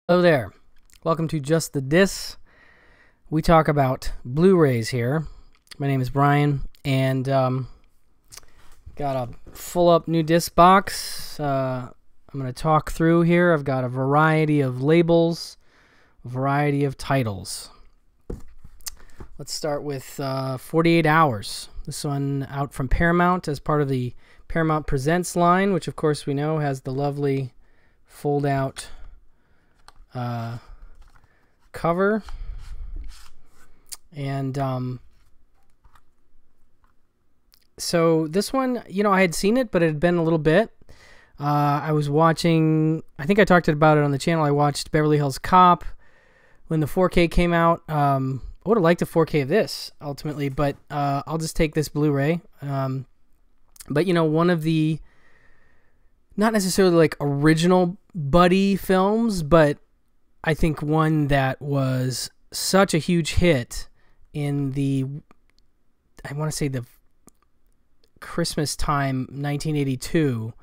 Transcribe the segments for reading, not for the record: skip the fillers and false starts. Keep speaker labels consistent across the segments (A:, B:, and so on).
A: Hello there. Welcome to Just the Dis. We talk about Blu-rays here. My name is Brian, and got a full-up new disc box. I'm going to talk through here. I've got a variety of labels, a variety of titles. Let's start with 48 Hours. This one out from Paramount as part of the Paramount Presents line, which of course we know has the lovely fold-out cover. And so this one, I had seen it, but it had been a little bit. I was watching, I think I talked about it on the channel. I watched Beverly Hills Cop when the 4K came out. I would have liked a 4K of this ultimately, but I'll just take this Blu-ray. But one of the not necessarily like original buddy films, but I think one that was such a huge hit in the, I want to say the Christmas time, 1982.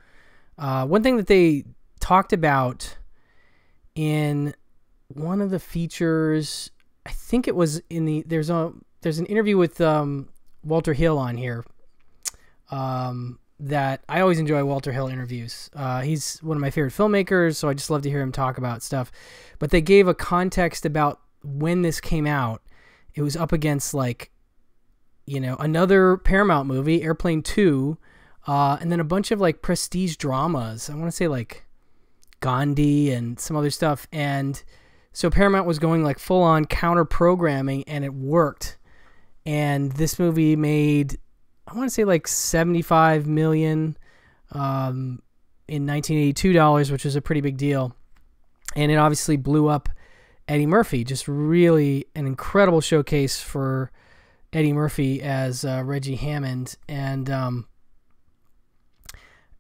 A: One thing that they talked about in one of the features, I think it was in the, there's an interview with Walter Hill on here. That I always enjoy Walter Hill interviews. He's one of my favorite filmmakers, so I just love to hear him talk about stuff. But they gave a context about when this came out. It was up against another Paramount movie, Airplane 2, and then a bunch of like prestige dramas. I want to say like Gandhi and some other stuff. And so Paramount was going like full on counter programming, and it worked. And this movie made, I want to say like $75 million in 1982 dollars, which was a pretty big deal. And it obviously blew up Eddie Murphy. Just really an incredible showcase for Eddie Murphy as Reggie Hammond. And,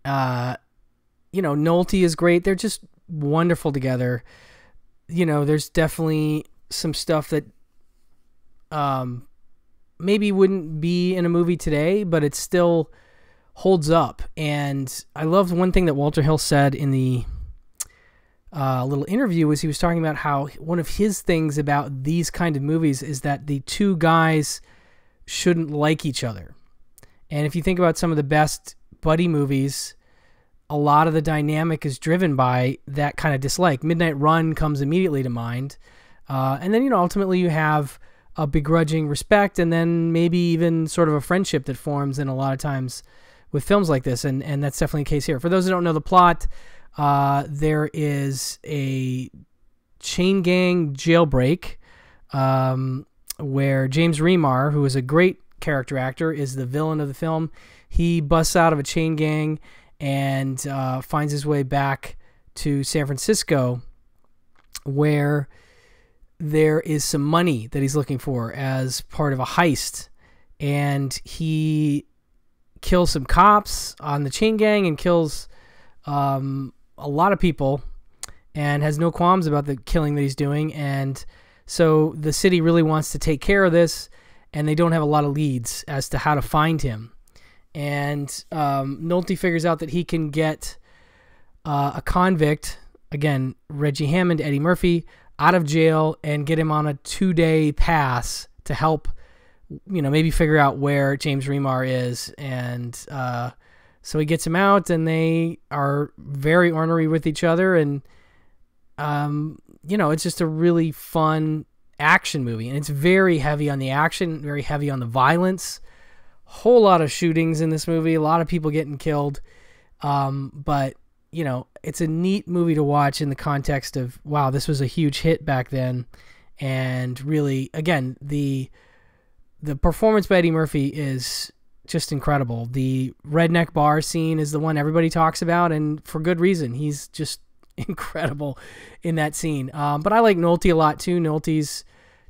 A: Nolte is great. They're just wonderful together. There's definitely some stuff that maybe wouldn't be in a movie today, but it still holds up. And I loved one thing that Walter Hill said in the little interview was he was talking about how one of his things about these kind of movies is that the two guys shouldn't like each other. And if you think about some of the best buddy movies, a lot of the dynamic is driven by that kind of dislike. Midnight Run comes immediately to mind. And then, ultimately you have a begrudging respect, and then maybe even sort of a friendship that forms in a lot of times with films like this, and that's definitely the case here. For those who don't know the plot, there is a chain gang jailbreak where James Remar, who is a great character actor, is the villain of the film. He busts out of a chain gang and finds his way back to San Francisco, where there is some money that he's looking for as part of a heist, and he kills some cops on the chain gang and kills a lot of people and has no qualms about the killing that he's doing. And so the city really wants to take care of this, and they don't have a lot of leads as to how to find him. And Nolte figures out that he can get a convict, again, Reggie Hammond, Eddie Murphy, out of jail and get him on a 2-day pass to help, maybe figure out where James Remar is. And so he gets him out, and they are very ornery with each other. And, it's just a really fun action movie. And it's very heavy on the action, very heavy on the violence. Whole lot of shootings in this movie, a lot of people getting killed. But it's a neat movie to watch in the context of, wow, this was a huge hit back then. And really, again, the performance by Eddie Murphy is just incredible. The redneck bar scene is the one everybody talks about, and for good reason. He's just incredible in that scene. But I like Nolte a lot too. Nolte's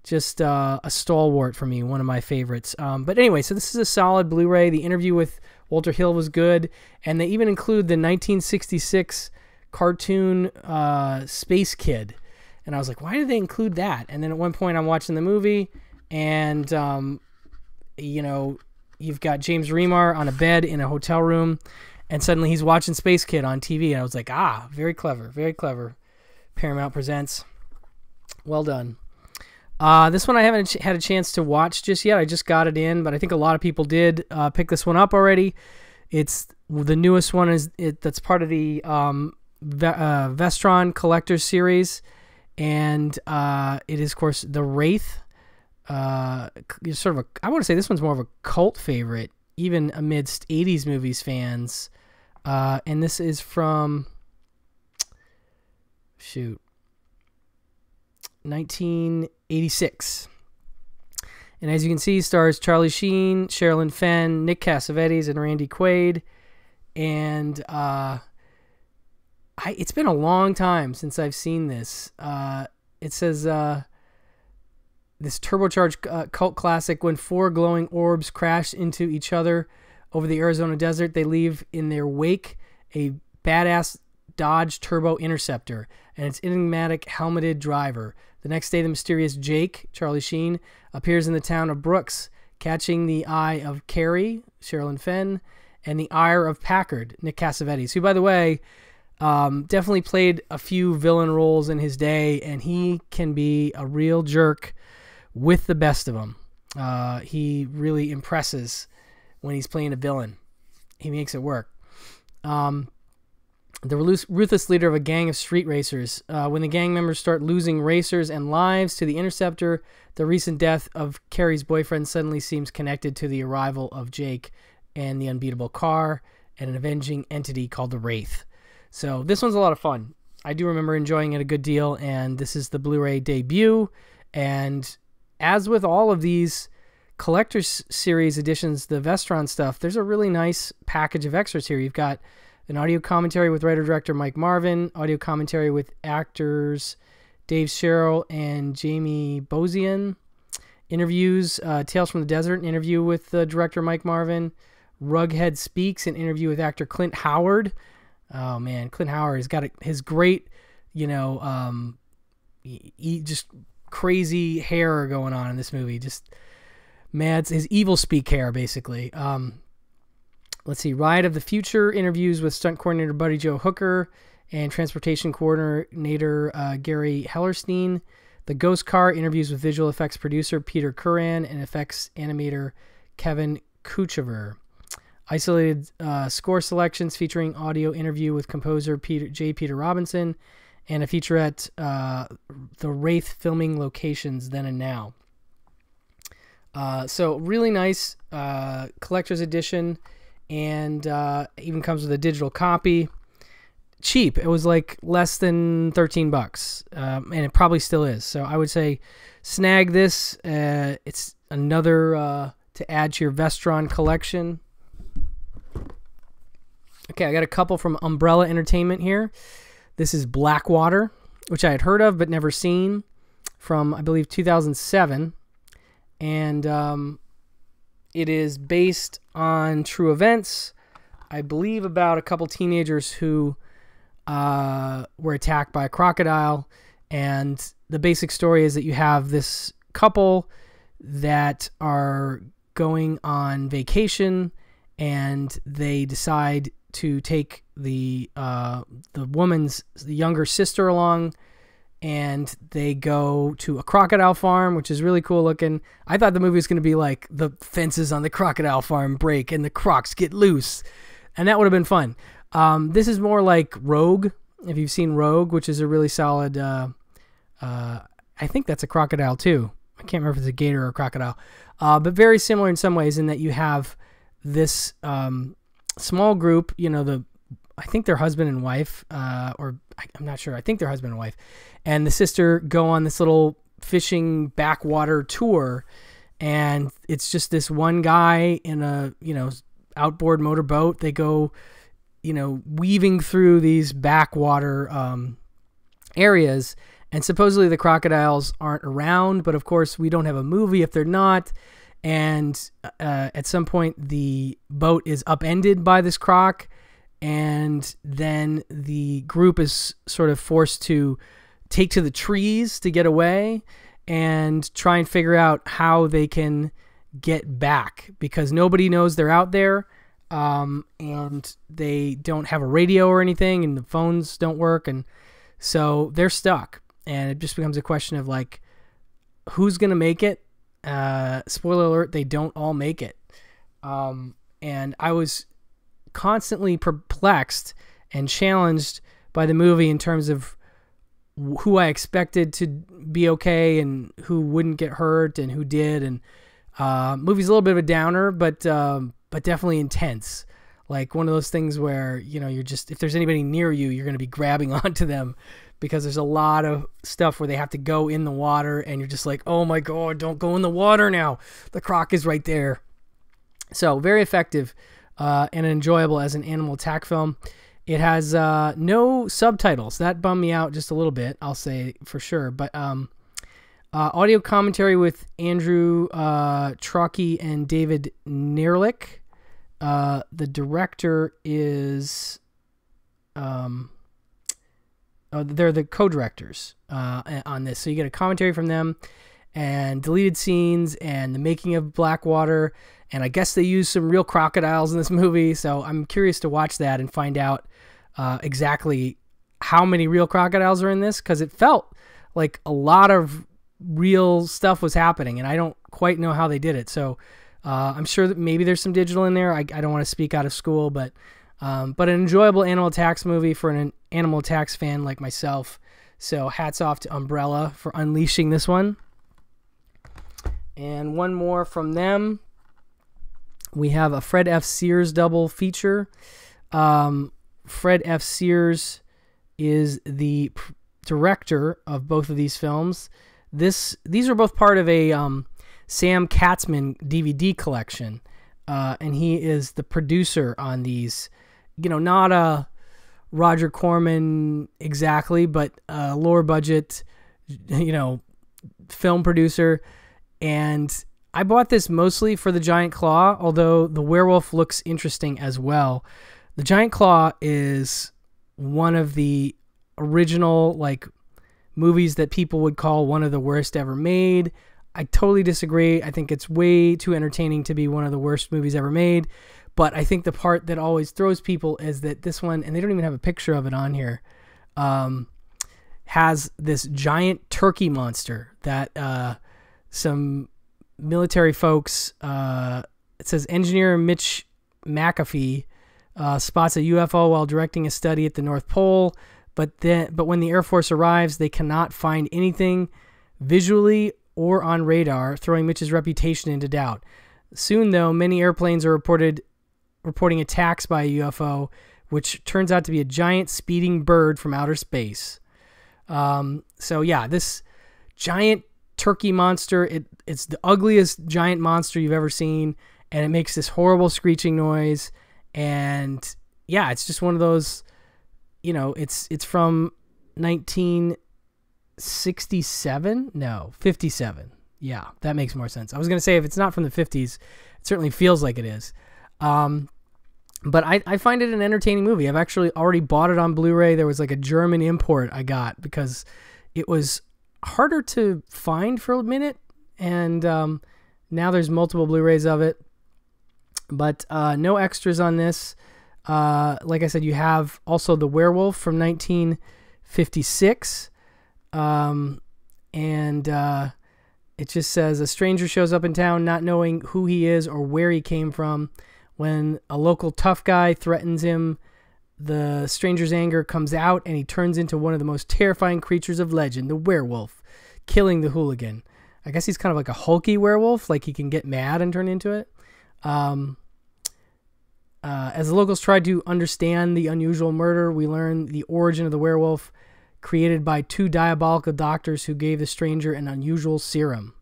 A: just a stalwart for me, one of my favorites. But anyway, so this is a solid Blu-ray. The interview with Walter Hill was good, and they even include the 1966 cartoon Space Kid. And I was like, why did they include that? And then at one point I'm watching the movie, and you've got James Remar on a bed in a hotel room, and suddenly he's watching Space Kid on TV, and I was like, very clever, very clever. Paramount Presents. Well done. This one I haven't had a chance to watch just yet. I just got it in, but I think a lot of people did pick this one up already. It's the newest one. That's part of the Vestron Collector's Series, and it is, of course, the Wraith. Sort of I want to say this one's more of a cult favorite, even amidst 80s movies fans. And this is from 1986. And as you can see, stars Charlie Sheen, Sherilyn Fenn, Nick Cassavetes, and Randy Quaid. And it's been a long time since I've seen this. It says this turbocharged cult classic: when four glowing orbs crash into each other over the Arizona desert, they leave in their wake a badass Dodge Turbo Interceptor and its enigmatic helmeted driver. The next day, the mysterious Jake, Charlie Sheen, appears in the town of Brooks, catching the eye of Carrie, Sherilyn Fenn, and the ire of Packard, Nick Cassavetes, who, by the way, definitely played a few villain roles in his day, and he can be a real jerk with the best of them. He really impresses when he's playing a villain. He makes it work. The ruthless leader of a gang of street racers. When the gang members start losing racers and lives to the Interceptor, the recent death of Carrie's boyfriend suddenly seems connected to the arrival of Jake and the unbeatable car and an avenging entity called the Wraith. So this one's a lot of fun. I do remember enjoying it a good deal, and this is the Blu-ray debut. And as with all of these collector's series editions, the Vestron stuff, there's a really nice package of extras here. You've got an audio commentary with writer-director Mike Marvin, audio commentary with actors Dave Sherrill and Jamie Bozian, interviews, Tales from the Desert, an interview with director Mike Marvin, Rughead Speaks, an interview with actor Clint Howard. Oh man, Clint Howard has got his great, just crazy hair going on in this movie. Just mad, his evil speak hair, basically. Let's see, Ride of the Future, interviews with stunt coordinator Buddy Joe Hooker and transportation coordinator Gary Hellerstein. The Ghost Car, interviews with visual effects producer Peter Curran and effects animator Kevin Kuchever. Isolated score selections featuring audio interview with composer Peter Robinson, and a featurette, the Wraith filming locations then and now. So really nice collector's edition, and even comes with a digital copy. Cheap. It was like less than $13, and it probably still is. So I would say snag this. It's another to add to your Vestron collection. Okay, I got a couple from Umbrella Entertainment here. This is Blackwater, which I had heard of but never seen, from, I believe, 2007. And it is based on true events, I believe, about a couple teenagers who were attacked by a crocodile. And the basic story is that you have this couple that are going on vacation, and they decide to take the woman's younger sister along, and they go to a crocodile farm, which is really cool looking. I thought the movie was going to be like the fences on the crocodile farm break and the crocs get loose, and that would have been fun. This is more like Rogue, if you've seen Rogue, which is a really solid, I think that's a crocodile too. I can't remember if it's a gator or a crocodile, but very similar in some ways in that you have this small group, I think they're husband and wife, or I'm not sure. I think they're husband and wife, and the sister go on this little fishing backwater tour, and it's just this one guy in a, outboard motorboat. They go, weaving through these backwater areas, and supposedly the crocodiles aren't around, but of course we don't have a movie if they're not. And at some point the boat is upended by this croc, and then the group is sort of forced to take to the trees to get away and try and figure out how they can get back, because nobody knows they're out there, and they don't have a radio or anything, and the phones don't work. And So they're stuck, and it just becomes a question of like, who's gonna make it? Spoiler alert: they don't all make it. And I was constantly perplexed and challenged by the movie in terms of who I expected to be okay and who wouldn't get hurt and who did. And movie's a little bit of a downer, but definitely intense. Like one of those things where, you know, you're just, if there's anybody near you, you're going to be grabbing onto them, because there's a lot of stuff where they have to go in the water and you're just like, oh my God, don't go in the water now. The croc is right there. So very effective and enjoyable as an animal attack film. It has no subtitles. That bummed me out just a little bit, I'll say for sure. But audio commentary with Andrew Trocky and David Nerlich. The director is... they're the co-directors on this. So you get a commentary from them and deleted scenes and the making of Blackwater. And I guess they use some real crocodiles in this movie. So I'm curious to watch that and find out exactly how many real crocodiles are in this, because it felt like a lot of real stuff was happening, and I don't quite know how they did it. So I'm sure that maybe there's some digital in there. I don't want to speak out of school, but an enjoyable Animal Attacks movie for an Animal Attacks fan like myself. So hats off to Umbrella for unleashing this one. And one more from them. We have a Fred F. Sears double feature. Fred F. Sears is the director of both of these films. These are both part of a Sam Katzman DVD collection, and he is the producer on these. You know, not a Roger Corman exactly, but a lower budget, you know, film producer. And I bought this mostly for the giant claw, although the werewolf looks interesting as well. The giant claw is one of the original, like, movies that people would call one of the worst ever made. I totally disagree. I think it's way too entertaining to be one of the worst movies ever made. But I think the part that always throws people is that this one, and they don't even have a picture of it on here, has this giant turkey monster that some military folks, it says engineer Mitch McAfee spots a UFO while directing a study at the North Pole. But when the Air Force arrives, they cannot find anything visually or on radar, throwing Mitch's reputation into doubt. Soon, though, many airplanes are reporting attacks by a UFO, which turns out to be a giant speeding bird from outer space. So yeah, this giant turkey monster, it's the ugliest giant monster you've ever seen, and it makes this horrible screeching noise. And yeah, it's just one of those, you know, it's from 1967? No, 57. Yeah, that makes more sense. I was going to say, if it's not from the 50s, it certainly feels like it is. But I find it an entertaining movie. I've actually already bought it on Blu-ray. There was like a German import I got because it was harder to find for a minute. And now there's multiple Blu-rays of it. But no extras on this. Like I said, you have also The Werewolf from 1956. It just says, a stranger shows up in town not knowing who he is or where he came from. When a local tough guy threatens him, the stranger's anger comes out and he turns into one of the most terrifying creatures of legend, the werewolf, killing the hooligan. I guess he's kind of like a hulky werewolf, like he can get mad and turn into it. As the locals try to understand the unusual murder, we learn the origin of the werewolf, created by two diabolical doctors who gave the stranger an unusual serum.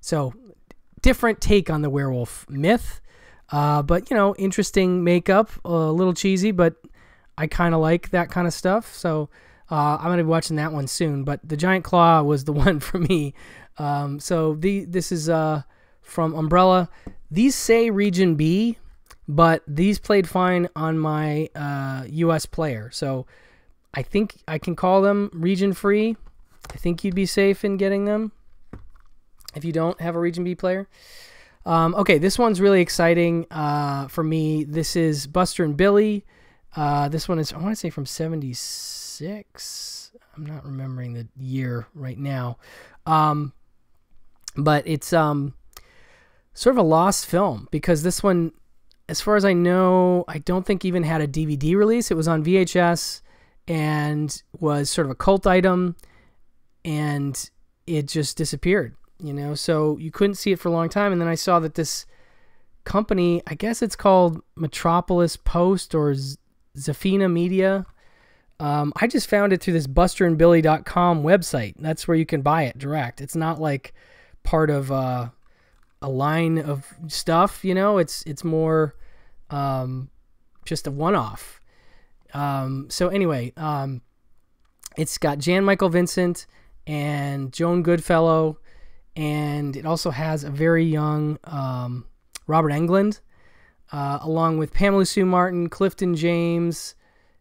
A: So, different take on the werewolf myth. But, you know, interesting makeup, a little cheesy, but I kind of like that kind of stuff. So I'm going to be watching that one soon. But the Giant Claw was the one for me. This is from Umbrella. These say Region B, but these played fine on my US player. So I think I can call them region free. I think you'd be safe in getting them if you don't have a Region B player. Okay, this one's really exciting for me. This is Buster and Billy. This one is, I want to say, from 76. 1996. I'm not remembering the year right now. But it's sort of a lost film because this one, as far as I know, I don't think even had a DVD release. It was on VHS and was sort of a cult item, and it just disappeared, you know? So you couldn't see it for a long time, and then I saw that this company, I guess it's called Metropolis Post or Zafina Media. I just found it through this busterandbilly.com website. That's where you can buy it direct. It's not like part of a line of stuff, you know. It's more just a one-off. So anyway, it's got Jan Michael Vincent and Joan Goodfellow, and it also has a very young Robert Englund, along with Pamela Sue Martin, Clifton James.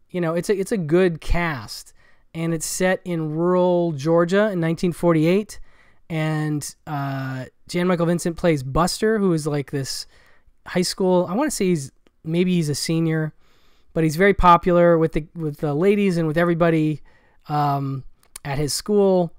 A: You know, it's a good cast, and it's set in rural Georgia in 1948. And Jan Michael Vincent plays Buster, who is like this high school. I want to say he's a senior, but he's very popular with the ladies and with everybody at his school.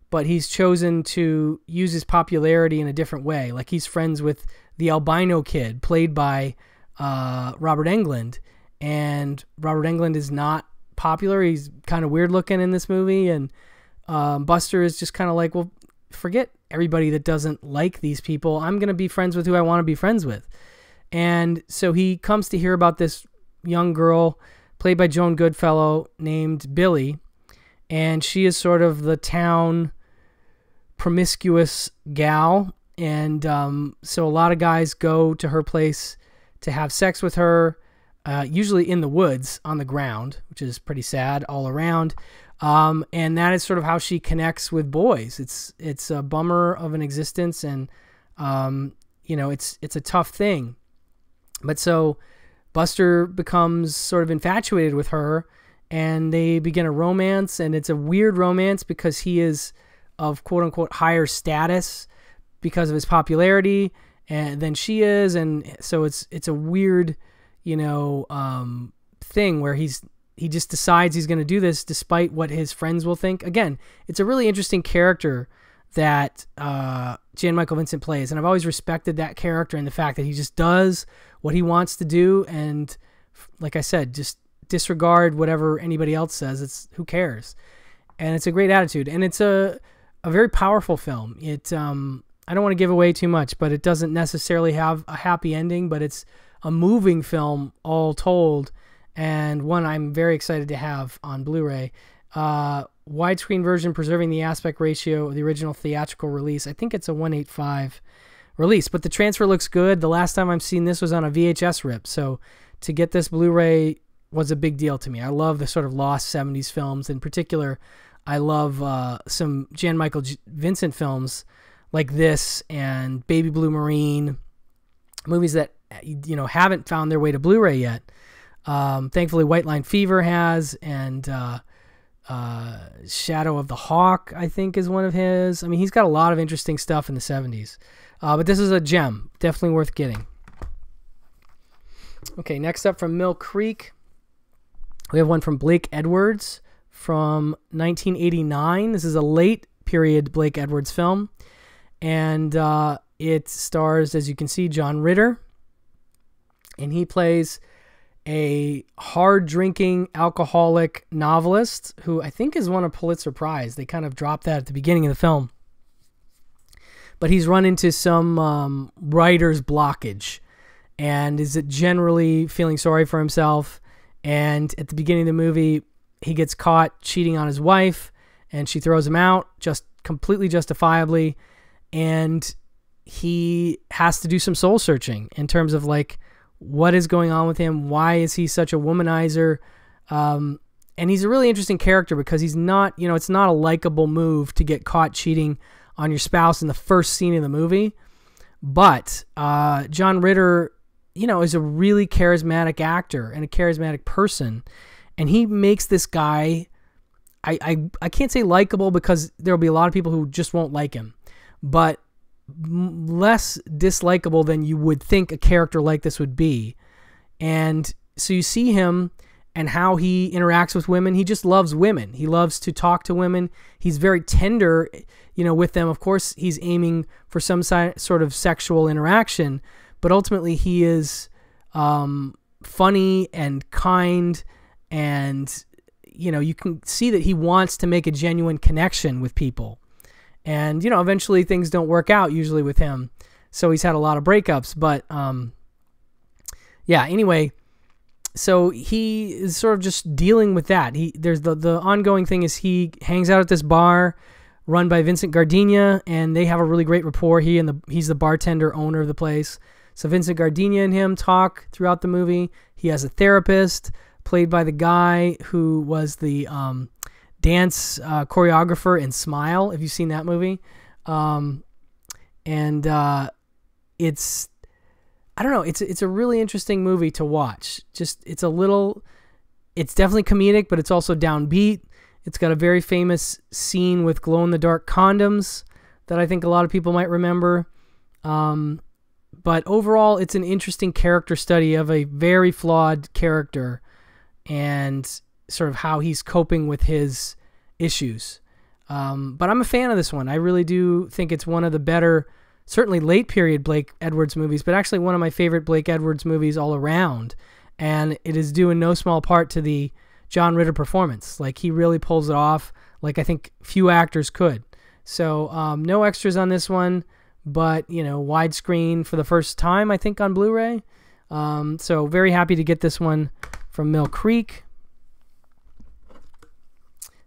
A: But he's chosen to use his popularity in a different way. Like, he's friends with the albino kid played by Robert Englund, and Robert Englund is not popular. He's kind of weird looking in this movie, and Buster is just kind of like, well, forget everybody that doesn't like these people. I'm going to be friends with who I want to be friends with. And so he comes to hear about this young girl played by Joan Goodfellow named Billy, and she is sort of the town promiscuous gal. And so a lot of guys go to her place to have sex with her, usually in the woods on the ground, which is pretty sad all around. And that is sort of how she connects with boys. It's a bummer of an existence, and you know, it's a tough thing. But so Buster becomes sort of infatuated with her, and they begin a romance, and it's a weird romance because he is of quote unquote higher status because of his popularity than she is, and so it's a weird, you know, thing where he just decides he's going to do this despite what his friends will think. Again, it's a really interesting character that Jan Michael Vincent plays, and I've always respected that character and the fact that he just does what he wants to do, and like I said, just disregard whatever anybody else says. It's who cares, and it's a great attitude, and it's a very powerful film. It I don't want to give away too much, but it doesn't necessarily have a happy ending, but it's a moving film all told, and one I'm very excited to have on Blu-ray. Widescreen version preserving the aspect ratio of the original theatrical release. I think it's a 1:8:5 release, but the transfer looks good. The last time I've seen this was on a VHS rip, so to get this Blu-ray was a big deal to me. I love the sort of lost 70s films. In particular, I love some Jan Michael Vincent films like this and Baby Blue Marine, movies that, you know, haven't found their way to Blu-ray yet. Thankfully, White Line Fever has, and Shadow of the Hawk, I think, is one of his. I mean, he's got a lot of interesting stuff in the 70s. But this is a gem. Definitely worth getting. Okay, next up from Mill Creek, we have one from Blake Edwards from 1989. This is a late period Blake Edwards film. And it stars, as you can see, John Ritter. And he plays a hard-drinking alcoholic novelist who I think has won a Pulitzer Prize. They kind of dropped that at the beginning of the film. But he's run into some writer's blockage and is generally feeling sorry for himself. And at the beginning of the movie, he gets caught cheating on his wife, and she throws him out just completely justifiably. And he has to do some soul searching in terms of like, what is going on with him? Why is he such a womanizer? And he's a really interesting character because he's not, you know, it's not a likable move to get caught cheating on your spouse in the first scene of the movie. But John Ritter, you know, is a really charismatic actor and a charismatic person. And he makes this guy, I can't say likable because there'll be a lot of people who just won't like him, but less dislikable than you would think a character like this would be. And so you see him, and how he interacts with women. He just loves women. He loves to talk to women. He's very tender, with them. Of course, he's aiming for some sort of sexual interaction, but ultimately he is funny and kind, and you can see that he wants to make a genuine connection with people. And eventually things don't work out usually with him, so he's had a lot of breakups. But anyway, so he is sort of just dealing with that. There's the ongoing thing is he hangs out at this bar run by Vincent Gardenia, and they have a really great rapport. He's the bartender owner of the place. So Vincent Gardenia and him talk throughout the movie. He has a therapist played by the guy who was the dance choreographer in Smile, if you've seen that movie. It's I don't know, it's a really interesting movie to watch. It's definitely comedic, but it's also downbeat. It's got a very famous scene with glow-in-the-dark condoms that I think a lot of people might remember. But overall, it's an interesting character study of a very flawed character and sort of how he's coping with his issues. But I'm a fan of this one. I really do think it's one of the better, certainly late period Blake Edwards movies, but actually one of my favorite Blake Edwards movies all around. And it is due in no small part to the John Ritter performance. Like, he really pulls it off like I think few actors could. So no extras on this one, but widescreen for the first time I think on Blu-ray. So very happy to get this one from Mill Creek.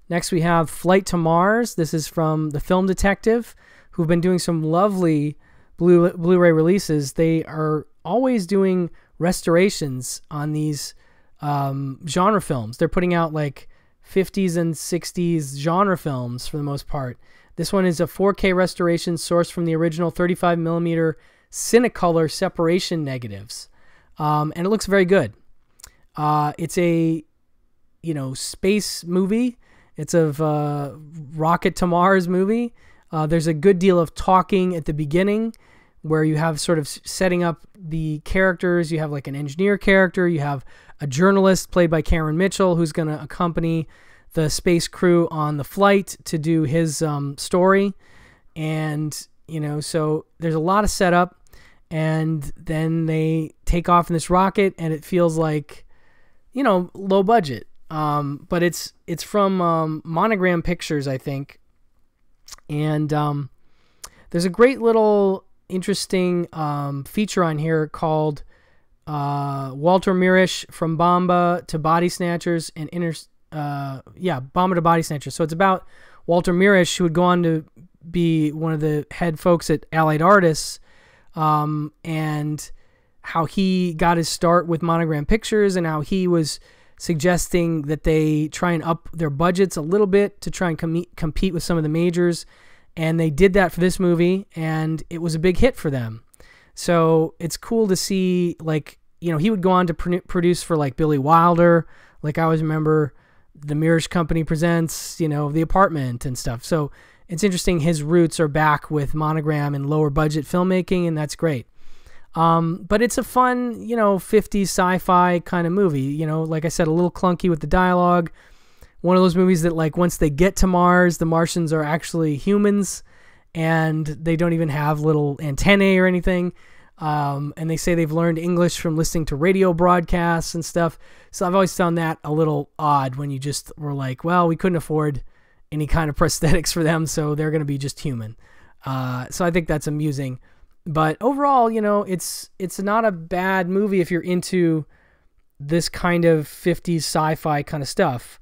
A: Next we have Flight to Mars. This is from the Film Detective, who've been doing some lovely Blu-ray releases. They are always doing restorations on these genre films. They're putting out like 50s and 60s genre films for the most part. This one is a 4K restoration sourced from the original 35mm Cinecolor separation negatives. And it looks very good. It's a, space movie. It's a rocket to Mars movie. There's a good deal of talking at the beginning where you have sort of setting up the characters. You have like an engineer character. You have a journalist played by Cameron Mitchell who's going to accompany the space crew on the flight to do his story. And, so there's a lot of setup, and then they take off in this rocket, and it feels like, low budget. But it's from Monogram Pictures, I think. And there's a great little interesting feature on here called Walter Mirisch from Bomba to Body Snatchers and Bomba to Body Snatchers. So it's about Walter Mirisch, who would go on to be one of the head folks at Allied Artists, and how he got his start with Monogram Pictures, and how he was suggesting that they try and up their budgets a little bit to try and compete with some of the majors. And they did that for this movie, and it was a big hit for them. So it's cool to see, like, he would go on to produce for like Billy Wilder. Like, I always remember the Mirisch Company Presents, The Apartment and stuff. So it's interesting. His roots are back with Monogram and lower budget filmmaking, and that's great. But it's a fun, 50s sci-fi kind of movie. Like I said, a little clunky with the dialogue. One of those movies that, like, once they get to Mars, the Martians are actually humans, and they don't even have little antennae or anything. And they say they've learned English from listening to radio broadcasts and stuff. So I've always found that a little odd when you just were like, well, we couldn't afford any kind of prosthetics for them, so they're going to be just human. So I think that's amusing. But overall, it's not a bad movie if you're into this kind of 50s sci-fi kind of stuff.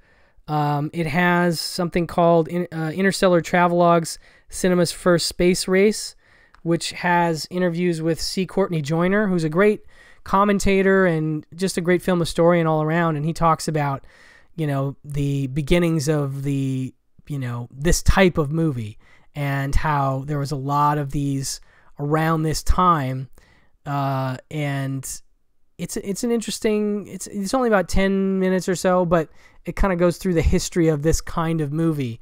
A: It has something called Interstellar Travelogues, Cinema's First Space Race, which has interviews with C. Courtney Joyner, who's a great commentator and just a great film historian all around. And he talks about, the beginnings of the, this type of movie, and how there was a lot of these around this time. And it's an interesting, it's only about 10 minutes or so, but it kind of goes through the history of this kind of movie,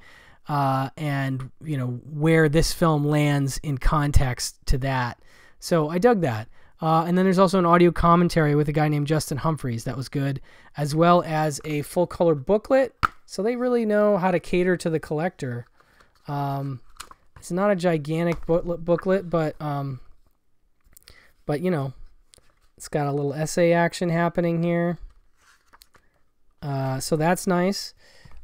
A: and where this film lands in context to that. So I dug that. And then there's also an audio commentary with a guy named Justin Humphreys that was good, as well as a full color booklet. So they really know how to cater to the collector. It's not a gigantic booklet, but you know, it's got a little essay action happening here. So that's nice.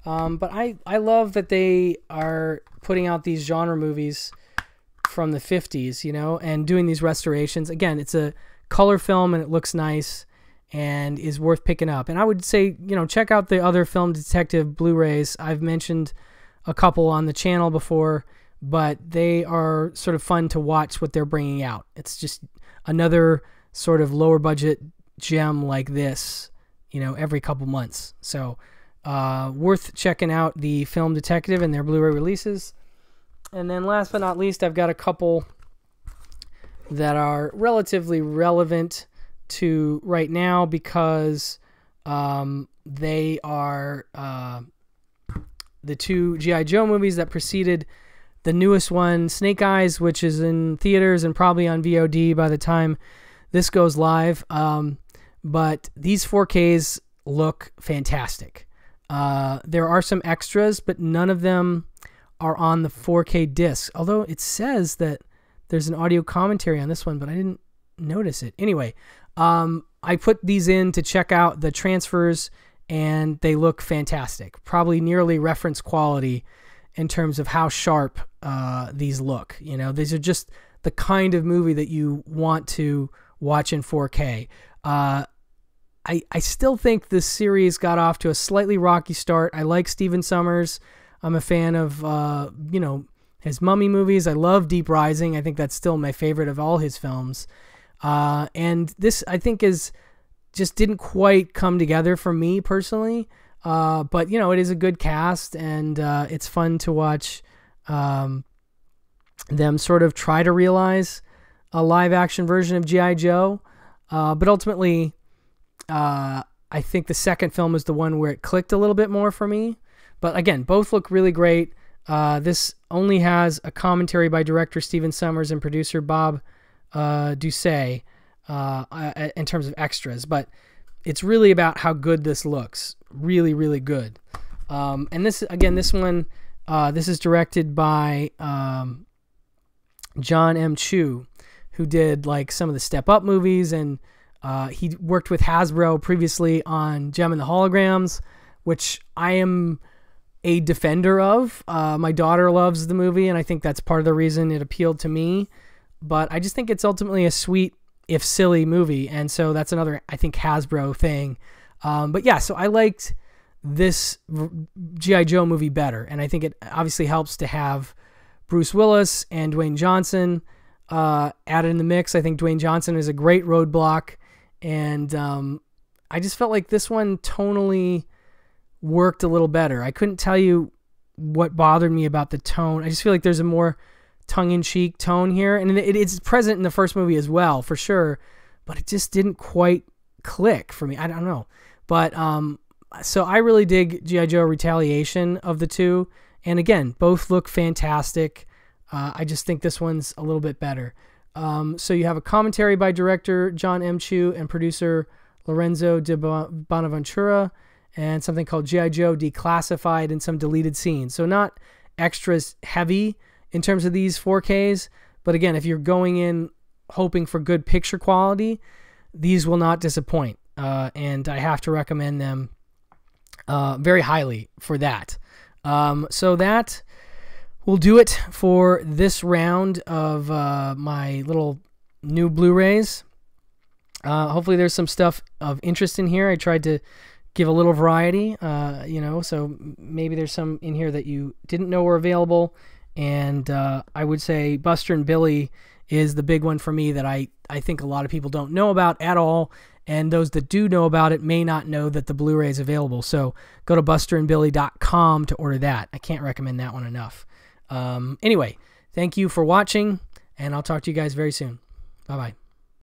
A: But I love that they are putting out these genre movies from the 50s, you know, and doing these restorations. Again, it's a color film and it looks nice and is worth picking up. And I would say, you know, check out the other Film Detective Blu-rays. I've mentioned a couple on the channel before, but they are sort of fun to watch what they're bringing out. It's just another sort of lower budget gem like this, you know, every couple months. So worth checking out the Film Detective and their Blu-ray releases. And then last but not least, I've got a couple that are relatively relevant to right now because they are the two G.I. Joe movies that preceded the newest one, Snake Eyes, which is in theaters and probably on VOD by the time this goes live. But these 4Ks look fantastic. There are some extras, but none of them are on the 4K disc. Although it says that there's an audio commentary on this one, but I didn't notice it. Anyway, I put these in to check out the transfers, and they look fantastic. Probably nearly reference quality in terms of how sharp these look. You know, these are just the kind of movie that you want to watch in 4K. I still think this series got off to a slightly rocky start. I like Stephen Sommers. I'm a fan of, you know, his Mummy movies. I love Deep Rising. I think that's still my favorite of all his films. And this, I think, just didn't quite come together for me personally. But, you know, it is a good cast, and it's fun to watch them sort of try to realize a live-action version of G.I. Joe. But ultimately, I think the second film is the one where it clicked a little bit more for me. But again, both look really great. This only has a commentary by director Stephen Sommers and producer Bob Doucet in terms of extras. But it's really about how good this looks. Really, really good. And this, again, this one, this is directed by John M. Chu, who did like some of the Step Up movies, and he worked with Hasbro previously on Gem and the Holograms, which I am a defender of. My daughter loves the movie, and I think that's part of the reason it appealed to me. But I just think it's ultimately a sweet, if silly, movie, and so that's another, I think, Hasbro thing. But yeah, so I liked this G.I. Joe movie better, and I think it obviously helps to have Bruce Willis and Dwayne Johnson added in the mix. I think Dwayne Johnson is a great roadblock, and I just felt like this one tonally worked a little better. I couldn't tell you what bothered me about the tone. I just feel like there's a more tongue-in-cheek tone here, and it's present in the first movie as well, for sure, but it just didn't quite click for me. I don't know. But so I really dig G.I. Joe Retaliation of the two, and again, both look fantastic. I just think this one's a little bit better. So you have a commentary by director John M. Chu and producer Lorenzo de Bonaventura, and something called G.I. Joe Declassified and some deleted scenes. So not extras heavy in terms of these 4Ks, but again, if you're going in hoping for good picture quality, these will not disappoint. And I have to recommend them very highly for that. So that will do it for this round of my little new Blu-rays. Hopefully there's some stuff of interest in here. I tried to give a little variety, you know, so maybe there's some in here that you didn't know were available. And I would say Buster and Billy is the big one for me that I think a lot of people don't know about at all. And those that do know about it may not know that the Blu-ray is available. So go to busterandbilly.com to order that. I can't recommend that one enough. Anyway, thank you for watching, and I'll talk to you guys very soon. Bye-bye.